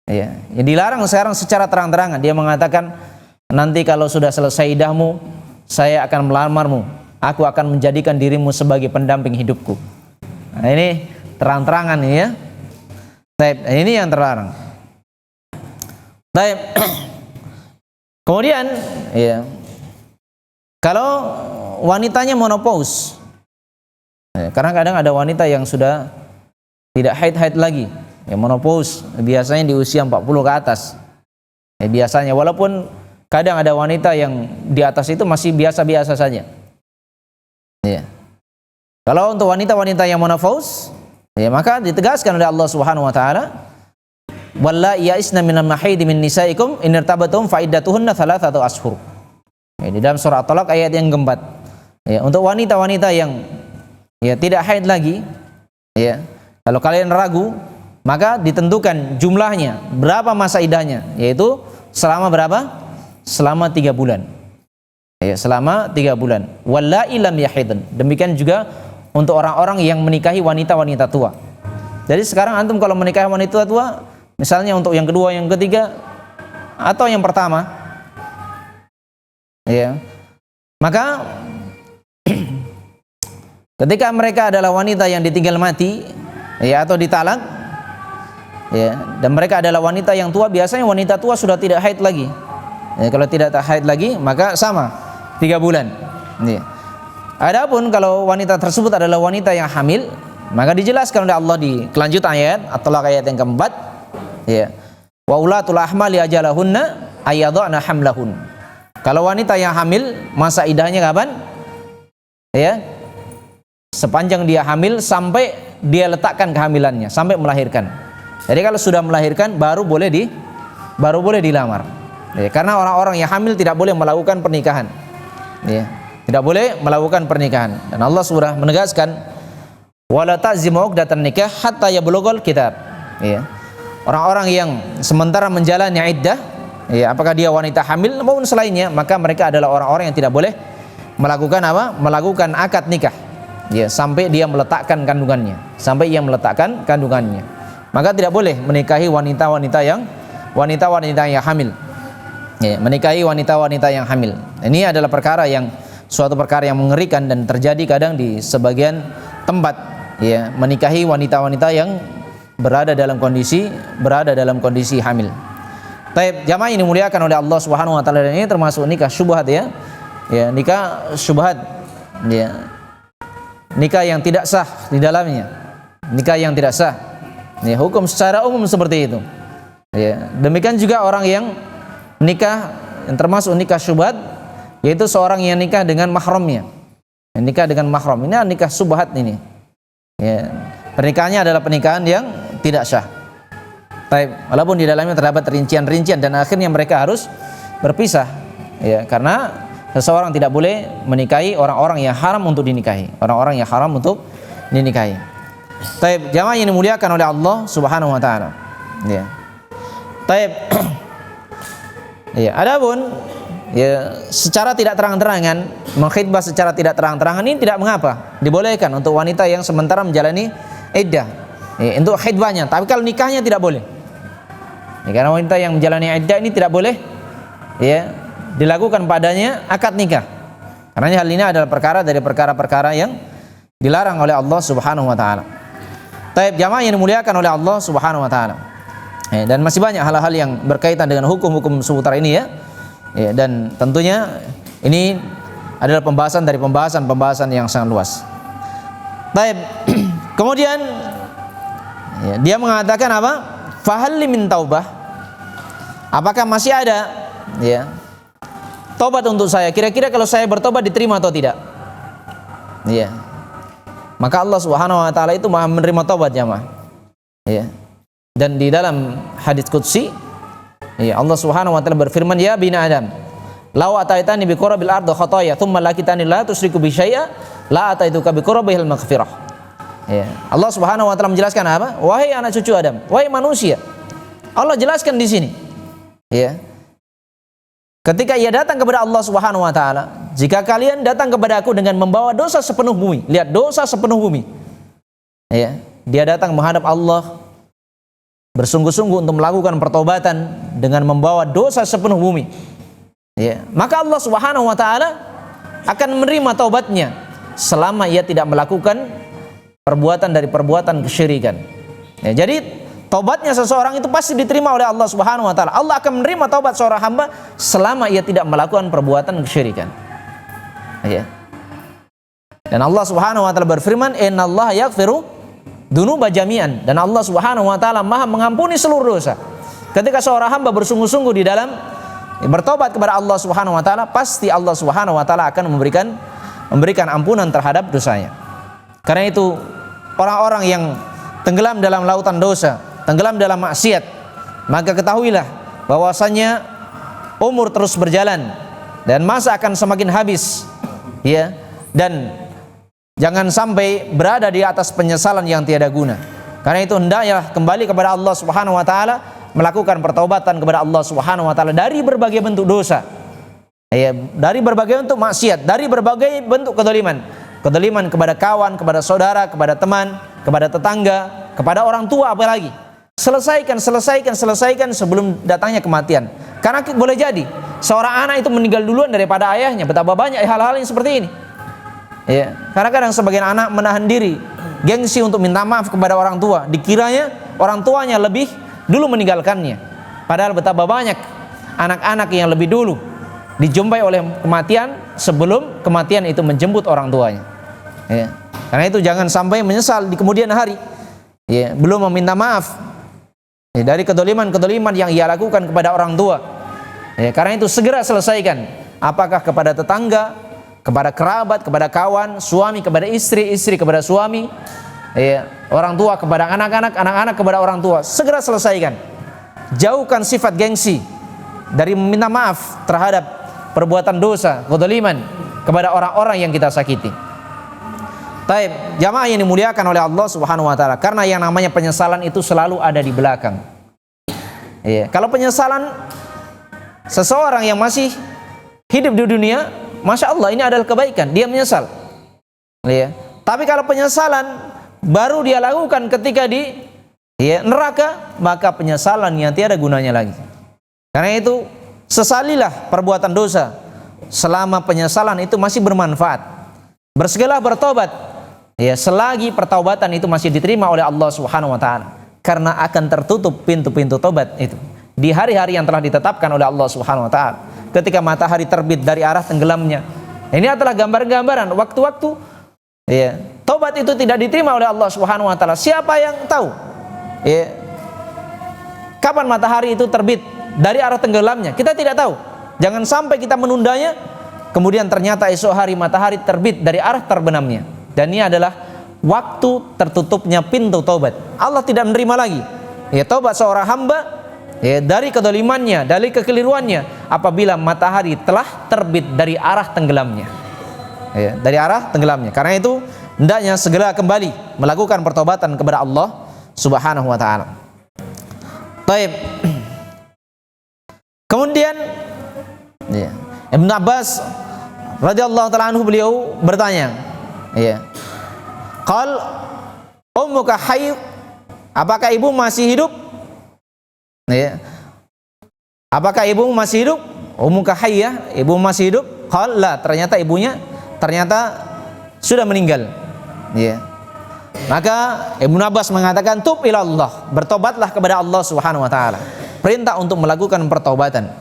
Ya, yang dilarang sekarang secara terang-terangan. Dia mengatakan nanti kalau sudah selesai iddahmu saya akan melamarmu. Aku akan menjadikan dirimu sebagai pendamping hidupku. Nah, ini terang-terangan ya. Taib, ini yang terlarang. Taib. Kemudian ya, kalau wanitanya menopause, ya, karena kadang ada wanita yang sudah tidak haid-haid lagi, ya, menopause biasanya di usia 40 ke atas. Ya, biasanya, walaupun kadang ada wanita yang di atas itu masih biasa-biasa saja. Ya. Kalau untuk wanita-wanita yang menopause, ya, maka ditegaskan oleh Allah Subhanahu wa taala, "Wallai ya'isna minal mahidi min nisaikum in irtabatum fa iddatuhunna thalathatu ashhur." Ya, di dalam surah At-Talaq ayat yang keempat. Ya, untuk wanita-wanita yang ya tidak haid lagi, ya, kalau kalian ragu, maka ditentukan jumlahnya, berapa masa iddahnya, yaitu selama berapa? Selama 3 bulan. Ya, selama 3 bulan. Wallai lam yahidun. Demikian juga untuk orang-orang yang menikahi wanita-wanita tua. Jadi sekarang antum kalau menikahi wanita tua, misalnya untuk yang kedua, yang ketiga, atau yang pertama, ya, maka ketika mereka adalah wanita yang ditinggal mati, ya, atau ditalak, ya, dan mereka adalah wanita yang tua, biasanya wanita tua sudah tidak haid lagi. Ya, kalau tidak haid lagi, maka sama 3 bulan. Ya. Adapun kalau wanita tersebut adalah wanita yang hamil, maka dijelaskan oleh Allah di kelanjutan ayat At-Talaq ayat yang keempat, ya, wa ulatul ahmali ajalahunna ayyadhana hamlahun. Kalau wanita yang hamil, masa iddahnya kapan? Ya, sepanjang dia hamil sampai dia letakkan kehamilannya, sampai melahirkan. Jadi kalau sudah melahirkan baru boleh dilamar. Ya, karena orang-orang yang hamil tidak boleh melakukan pernikahan. Ya, tidak boleh melakukan pernikahan. Dan Allah sudah menegaskan, wala ta'zimu 'uqdatan nikah hatta yablughal kitab. Ya. Orang-orang yang sementara menjalani iddah, ya, apakah dia wanita hamil maupun selainnya, maka mereka adalah orang-orang yang tidak boleh melakukan apa? Melakukan akad nikah. Ya, sampai dia meletakkan kandungannya, Maka tidak boleh menikahi wanita-wanita yang hamil. Ya, menikahi wanita-wanita yang hamil. Ini adalah suatu perkara yang mengerikan dan terjadi kadang di sebagian tempat. Ya, menikahi wanita-wanita yang berada dalam kondisi hamil. Taib, jamaah ini dimuliakan oleh Allah Subhanahu wa taala, dan ini termasuk nikah syubhat, ya. Ya, nikah syubhat. Ya. Nikah yang tidak sah di dalamnya. Nikah yang tidak sah. Ya, hukum secara umum seperti itu. Ya, demikian juga orang yang nikah yang termasuk nikah syubhat, yaitu seorang yang nikah dengan mahramnya. Nikah dengan mahram ini nikah syubhat ini. Ya. pernikahannya adalah pernikahan yang tidak sah. Walaupun di dalamnya terdapat rincian-rincian dan akhirnya mereka harus berpisah, ya, karena seseorang tidak boleh menikahi orang-orang yang haram untuk dinikahi, orang-orang yang haram untuk dinikahi. Jamaah yang dimuliakan oleh Allah Subhanahu wa taala. Ya. Ya, adapun ya secara tidak terang-terangan, mengkhitbah secara tidak terang-terangan ini tidak mengapa, dibolehkan untuk wanita yang sementara menjalani iddah, ya, untuk khitbahnya. Tapi kalau nikahnya tidak boleh, ya, karena wanita yang menjalani iddah ini tidak boleh, ya, dilakukan padanya akad nikah, karena hal ini adalah perkara dari perkara-perkara yang dilarang oleh Allah Subhanahu wa taala. Jamaah yang dimuliakan oleh Allah Subhanahu wa taala. Dan masih banyak hal-hal yang berkaitan dengan hukum-hukum seputar ini, ya. Ya, dan tentunya ini adalah pembahasan dari pembahasan yang sangat luas. Kemudian ya, dia mengatakan apa? Fahal min taubah? Apakah masih ada, ya, tobat untuk saya? Kira-kira kalau saya bertobat diterima atau tidak? Ya. Maka Allah Subhanahu wa taala itu Maha menerima tobat, jamaah. Ya. Dan di dalam hadits qudsi, ya, Allah Subhanahu wa taala berfirman, ya bani Adam, law ataitani bi qurabil ardi khataaya thumma lakitani la tusyriku bi syai'a la ataituka bi qurabihil maghfirah. Ya. Allah Subhanahu wa taala menjelaskan apa? Wahai anak cucu Adam, wahai manusia. Allah jelaskan di sini. Ya. Ketika ia datang kepada Allah Subhanahu wa taala, jika kalian datang kepada aku dengan membawa dosa sepenuh bumi, lihat dosa sepenuh bumi. Ya, dia datang menghadap Allah bersungguh-sungguh untuk melakukan pertobatan dengan membawa dosa sepenuh bumi. Ya, maka Allah Subhanahu wa taala akan menerima taubatnya selama ia tidak melakukan perbuatan dari perbuatan kesyirikan. Ya, jadi taubatnya seseorang itu pasti diterima oleh Allah Subhanahu wa taala. Allah akan menerima taubat seorang hamba selama ia tidak melakukan perbuatan kesyirikan. Ya. Dan Allah Subhanahu wa taala berfirman, "Innallaha yaghfiru dzunuba jami'an." Dan Allah Subhanahu wa taala Maha mengampuni seluruh dosa. Ketika seorang hamba bersungguh-sungguh di dalam bertobat kepada Allah Subhanahu wa taala, pasti Allah Subhanahu wa taala akan memberikan ampunan terhadap dosanya. Karena itu orang-orang yang tenggelam dalam lautan dosa, tenggelam dalam maksiat, maka ketahuilah bahwasanya umur terus berjalan dan masa akan semakin habis, ya, dan jangan sampai berada di atas penyesalan yang tiada guna. Karena itu hendaknya kembali kepada Allah Subhanahu wa taala, melakukan pertaubatan kepada Allah Subhanahu wa taala dari berbagai bentuk dosa. Ya, dari berbagai bentuk maksiat, dari berbagai bentuk kedzaliman. Kedzaliman kepada kawan, kepada saudara, kepada teman, kepada tetangga, kepada orang tua apalagi. Selesaikan sebelum datangnya kematian. Karena boleh jadi seorang anak itu meninggal duluan daripada ayahnya. Betapa banyak hal-hal yang seperti ini. Ya, karena kadang sebagian anak menahan diri, gengsi untuk minta maaf kepada orang tua. Dikiranya orang tuanya lebih dulu meninggalkannya. Padahal betapa banyak anak-anak yang lebih dulu dijumpai oleh kematian sebelum kematian itu menjemput orang tuanya. Ya. Karena itu jangan sampai menyesal di kemudian hari. Ya, belum meminta maaf, ya, dari kedoliman yang ia lakukan kepada orang tua. Ya, karena itu segera selesaikan. Apakah kepada tetangga, kepada kerabat, kepada kawan, suami kepada istri, istri kepada suami, ya, orang tua kepada anak-anak, anak-anak kepada orang tua. Segera selesaikan. Jauhkan sifat gengsi dari meminta maaf terhadap perbuatan dosa, kedzaliman kepada orang-orang yang kita sakiti. Taib, jamaah yang dimuliakan oleh Allah Subhanahu wa taala, karena yang namanya penyesalan itu selalu ada di belakang. Ya, kalau penyesalan seseorang yang masih hidup di dunia, Masya Allah, ini adalah kebaikan, dia menyesal. Ya. Tapi kalau penyesalan baru dia lakukan ketika di neraka, maka penyesalan yang tiada gunanya lagi. Karena itu sesalilah perbuatan dosa selama penyesalan itu masih bermanfaat. Bersegeralah bertobat, ya, selagi pertaubatan itu masih diterima oleh Allah Subhanahu wa taala. Karena akan tertutup pintu-pintu tobat itu di hari-hari yang telah ditetapkan oleh Allah Subhanahu wa taala. Ketika matahari terbit dari arah tenggelamnya. Ini adalah gambaran-gambaran waktu-waktu, ya, tobat itu tidak diterima oleh Allah Subhanahu wa taala. Siapa yang tahu, ya, kapan matahari itu terbit dari arah tenggelamnya? Kita tidak tahu. Jangan sampai kita menundanya, kemudian ternyata esok hari matahari terbit dari arah terbenamnya. Dan ini adalah waktu tertutupnya pintu taubat. Allah tidak menerima lagi ya taubat seorang hamba ya dari kedolimannya, dari kekeliruannya apabila matahari telah terbit dari arah tenggelamnya. Ya, dari arah tenggelamnya. Karena itu hendaknya segera kembali melakukan pertobatan kepada Allah Subhanahu wa taala. Baik. Kemudian ya, Ibnu Abbas radhiyallahu taala anhu beliau bertanya, ya. Qal ummuka hayy? Apakah ibu masih hidup? Ya. Apakah ibu masih hidup? Ummuka hayy, ya, ibu masih hidup? Qal la, ternyata ibunya sudah meninggal. Ya. Maka Ibnu Abbas mengatakan tub ilallah, bertobatlah kepada Allah Subhanahu wa taala. Perintah untuk melakukan pertobatan.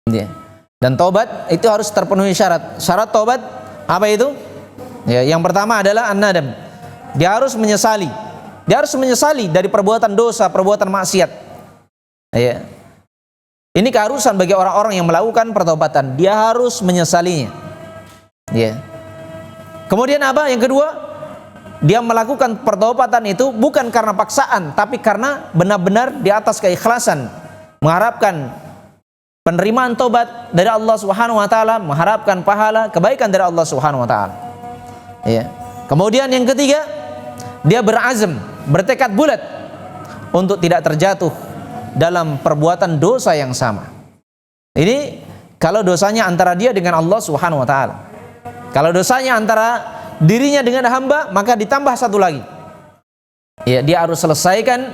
Ya. Dan tobat itu harus terpenuhi syarat. Syarat tobat apa itu? Ya, yang pertama adalah an-nadam. Dia harus menyesali. Dia harus menyesali dari perbuatan dosa, perbuatan maksiat. Ya. Ini keharusan bagi orang-orang yang melakukan pertobatan. Dia harus menyesalinya. Ya. Kemudian apa? Yang kedua, dia melakukan pertobatan itu bukan karena paksaan, tapi karena benar-benar di atas keikhlasan, mengharapkan penerimaan tobat dari Allah Subhanahu wa taala, mengharapkan pahala kebaikan dari Allah Subhanahu wa taala. Ya. Kemudian yang ketiga, dia berazam, bertekad bulat untuk tidak terjatuh dalam perbuatan dosa yang sama. Ini kalau dosanya antara dia dengan Allah Subhanahu wa taala. Kalau dosanya antara dirinya dengan hamba, maka ditambah satu lagi. Ya, dia harus selesaikan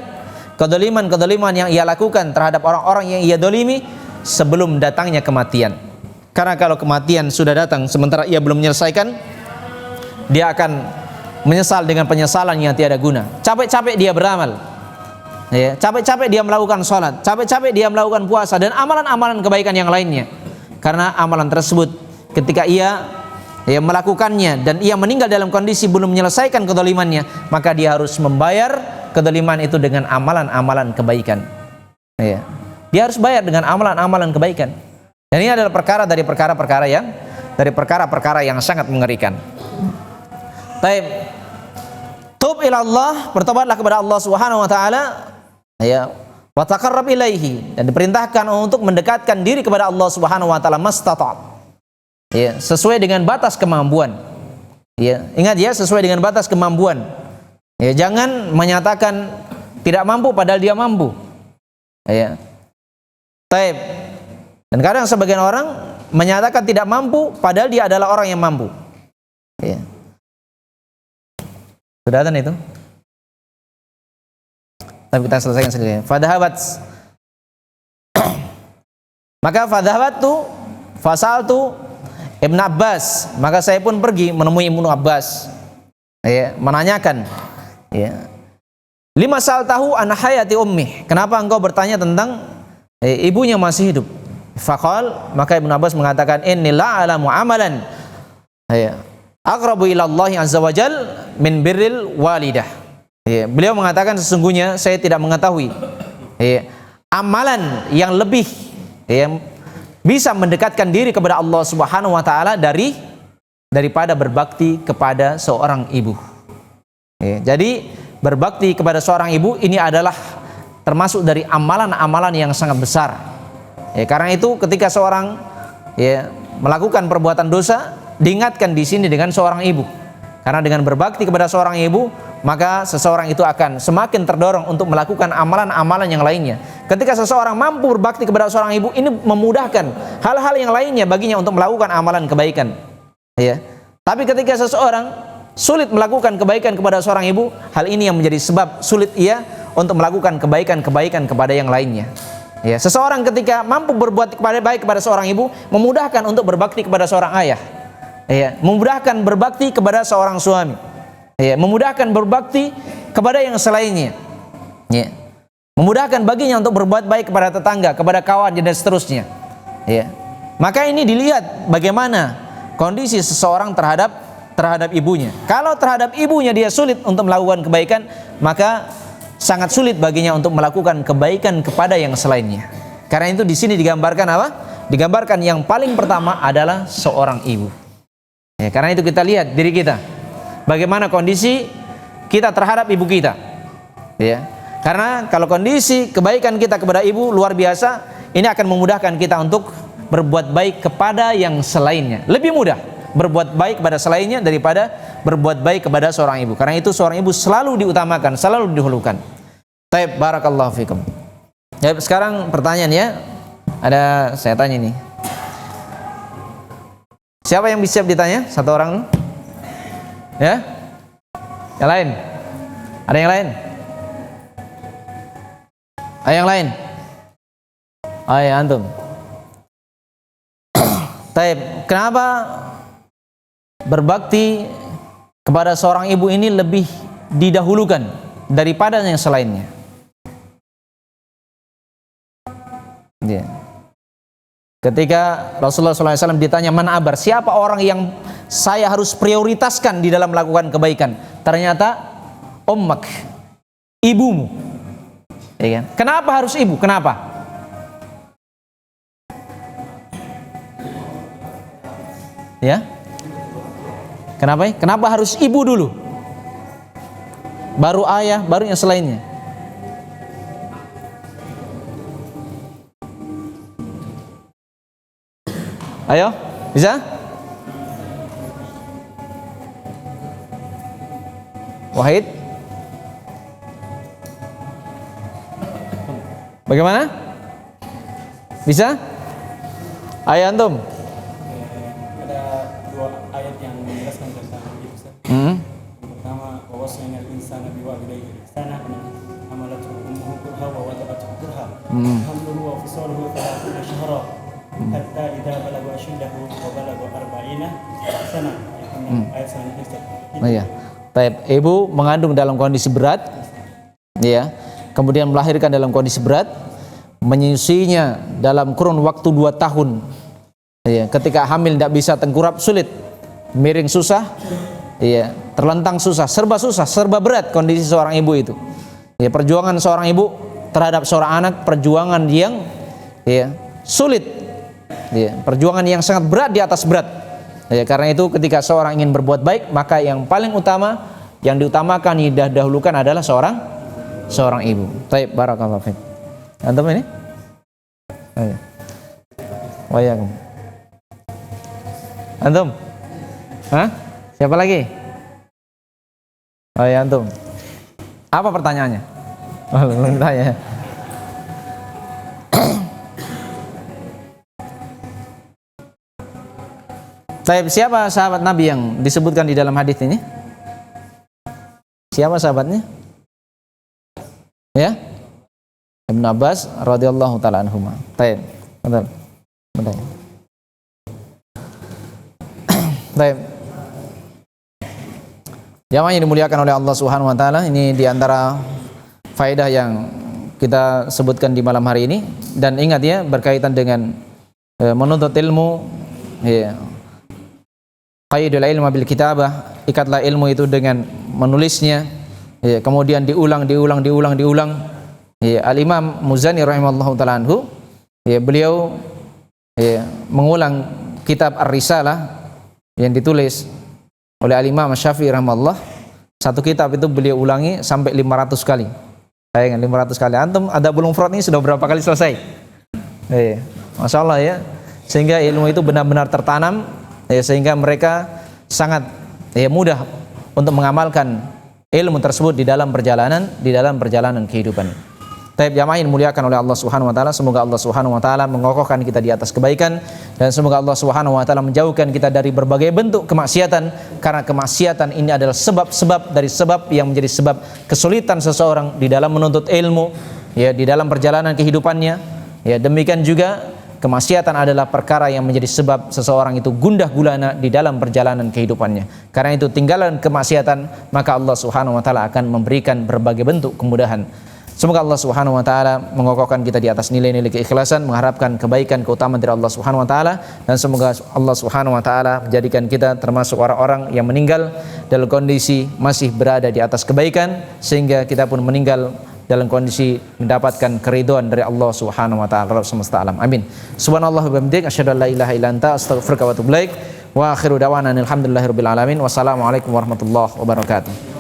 kedoliman-kedoliman yang ia lakukan terhadap orang-orang yang ia dolimi sebelum datangnya kematian. Karena kalau kematian sudah datang sementara ia belum menyelesaikan, dia akan menyesal dengan penyesalan yang tiada guna. Capek-capek dia beramal, ya, capek-capek dia melakukan sholat, capek-capek dia melakukan puasa dan amalan-amalan kebaikan yang lainnya. Karena amalan tersebut ketika ia melakukannya dan ia meninggal dalam kondisi belum menyelesaikan kedolimannya, maka dia harus membayar kedoliman itu dengan amalan-amalan kebaikan. Ya. Dia harus bayar dengan amalan-amalan kebaikan. Dan ini adalah perkara dari perkara-perkara yang sangat mengerikan. Taib. Tub ila Allah, bertobatlah kepada Allah Subhanahu wa taala, ya, wa taqarrab ilaihi, dan diperintahkan untuk mendekatkan diri kepada Allah Subhanahu wa taala mastata'. Ya, sesuai dengan batas kemampuan. Ya, ingat ya, sesuai dengan batas kemampuan. Ya, jangan menyatakan tidak mampu padahal dia mampu. Ya. Taib. Dan kadang sebagian orang menyatakan tidak mampu padahal dia adalah orang yang mampu. Ya. Sudah ada itu? Tapi kita selesaikan sendiri. Fadhahabat. Maka fadhahabtu fasaltu Ibnu Abbas, maka saya pun pergi menemui Ibnu Abbas, ya, menanyakan, ya, lima sal tahu an hayati ummi, kenapa engkau bertanya tentang ibunya masih hidup? Faqal, maka Ibnu Abbas mengatakan, inni la alamu amalan, ya, aqrabu ila Allah azza wajal min birril walidah. Ya, beliau mengatakan sesungguhnya saya tidak mengetahui, ya, amalan yang lebih, ya, bisa mendekatkan diri kepada Allah Subhanahu wa taala daripada berbakti kepada seorang ibu. Ya, jadi berbakti kepada seorang ibu ini adalah termasuk dari amalan-amalan yang sangat besar. Ya, karena itu ketika seorang, ya, melakukan perbuatan dosa, diingatkan di sini dengan seorang ibu. Karena dengan berbakti kepada seorang ibu, maka seseorang itu akan semakin terdorong untuk melakukan amalan-amalan yang lainnya. Ketika seseorang mampu berbakti kepada seorang ibu, ini memudahkan hal-hal yang lainnya baginya untuk melakukan amalan kebaikan. Ya. Tapi ketika seseorang sulit melakukan kebaikan kepada seorang ibu, hal ini yang menjadi sebab sulit ia untuk melakukan kebaikan-kebaikan kepada yang lainnya. Ya. Seseorang ketika mampu berbuat baik kepada seorang ibu, memudahkan untuk berbakti kepada seorang ayah. Ya. Memudahkan berbakti kepada seorang suami. Ya, memudahkan berbakti kepada yang selainnya. Ya. Memudahkan baginya untuk berbuat baik kepada tetangga, kepada kawan dan seterusnya. Ya. Maka ini dilihat bagaimana kondisi seseorang terhadap ibunya. Kalau terhadap ibunya dia sulit untuk melakukan kebaikan, maka sangat sulit baginya untuk melakukan kebaikan kepada yang selainnya. Karena itu di sini digambarkan apa? Digambarkan yang paling pertama adalah seorang ibu. Ya, karena itu kita lihat diri kita. bagaimana kondisi kita terhadap ibu kita. Ya. Karena kalau kondisi kebaikan kita kepada ibu luar biasa, ini akan memudahkan kita untuk berbuat baik kepada yang selainnya. Lebih mudah berbuat baik kepada selainnya daripada berbuat baik kepada seorang ibu. Karena itu seorang ibu selalu diutamakan, selalu didahulukan. Taib, barakallahu fikum. Ya, sekarang pertanyaan ya. Ada saya tanya nih. Siapa yang bisa ditanya? Satu orang? Ya? Yang lain? Ada yang lain? Ada yang lain? Oh ya, antum. Taib, kenapa berbakti kepada seorang ibu ini lebih didahulukan daripada yang selainnya? Ya. Ketika Rasulullah SAW ditanya, man abar, siapa orang yang saya harus prioritaskan di dalam melakukan kebaikan? Ternyata ummak, ibumu. Ya kan? Kenapa harus ibu? Kenapa? Ya? Kenapa? Kenapa harus ibu dulu? Baru ayah, baru yang selainnya. Ayo, bisa? Wahid? Bagaimana? Bisa? Ayo antum. Ada dua ayat yang menjelaskan tentang itu. Yang pertama, wawassaynal insana biwalidayhi ihsana hamalathu ummuhu kurha wa wada'athu kurha hamluhu wa fisaluhu 30 syahra hatta idza balagha ashuddahu wa balagha 40 sana. Ayat selanjutnya. Oh iya. Baik, ibu mengandung dalam kondisi berat, ya, kemudian melahirkan dalam kondisi berat, menyusuinya dalam kurun waktu 2 tahun. Ya, ketika hamil tidak bisa tengkurap, sulit, miring susah, ya, terlentang susah, serba berat kondisi seorang ibu itu. Ya, perjuangan seorang ibu terhadap seorang anak, perjuangan yang ya, sulit, ya, perjuangan yang sangat berat di atas berat. Ya, karena itu ketika seorang ingin berbuat baik, maka yang paling utama, yang diutamakan, didahulukan adalah seorang ibu. Baik, barakallahu fiik. Antum ini? Ayo. Wayakum. Antum? Hah? Siapa lagi? Oh ya, antum. Apa pertanyaannya? Oh, belum tanya. Siapa sahabat Nabi yang disebutkan di dalam hadis ini? Siapa sahabatnya? Ya? Ibnu Abbas radhiyallahu taala anhuma. Baik. Betul. Betul. Baik. Jamaah yang dimuliakan oleh Allah Subhanahu wa taala, ini di antara faedah yang kita sebutkan di malam hari ini, dan ingat ya, berkaitan dengan menuntut ilmu, ya. Qaidul ilma bil kitabah, ikatlah ilmu itu dengan menulisnya, ya, kemudian diulang. Ya, Al-Imam Muzani rahimahullahu ta'ala anhu, ya, beliau ya, mengulang kitab Ar-Risalah yang ditulis oleh Al-Imam Syafi'i rahimahullah. Satu kitab itu beliau ulangi sampai 500 kali. Bayangkan 500 kali. Antum ada Bulughul Maram ini sudah berapa kali selesai? Ya, Masya Allah ya. Sehingga ilmu itu benar-benar tertanam, ya, sehingga mereka sangat ya, mudah untuk mengamalkan ilmu tersebut di dalam perjalanan kehidupan. Taib jamaah yang dimuliakan oleh Allah Subhanahu wa taala, semoga Allah Subhanahu wa taala mengokohkan kita di atas kebaikan, dan semoga Allah Subhanahu wa taala menjauhkan kita dari berbagai bentuk kemaksiatan, karena kemaksiatan ini adalah sebab dari sebab yang menjadi sebab kesulitan seseorang di dalam menuntut ilmu, ya, di dalam perjalanan kehidupannya. Ya, demikian juga kemaksiatan adalah perkara yang menjadi sebab seseorang itu gundah gulana di dalam perjalanan kehidupannya. Karena itu tinggalan kemaksiatan, maka Allah Subhanahu wa taala akan memberikan berbagai bentuk kemudahan. Semoga Allah Subhanahu wa taala mengokohkan kita di atas nilai-nilai keikhlasan, mengharapkan kebaikan, keutamaan dari Allah Subhanahu wa taala, dan semoga Allah Subhanahu wa taala menjadikan kita termasuk orang-orang yang meninggal dalam kondisi masih berada di atas kebaikan, sehingga kita pun meninggal dalam kondisi mendapatkan keridhaan dari Allah Subhanahu wa taala, Rabb semesta alam. Amin. Subhanallah wa bihamdihi, asyhadu an la ilaha illa anta, astaghfiruka wa atubu ilaik. Wa akhiru da'wana alhamdulillahirabbil alamin. Wassalamualaikum warahmatullahi wabarakatuh.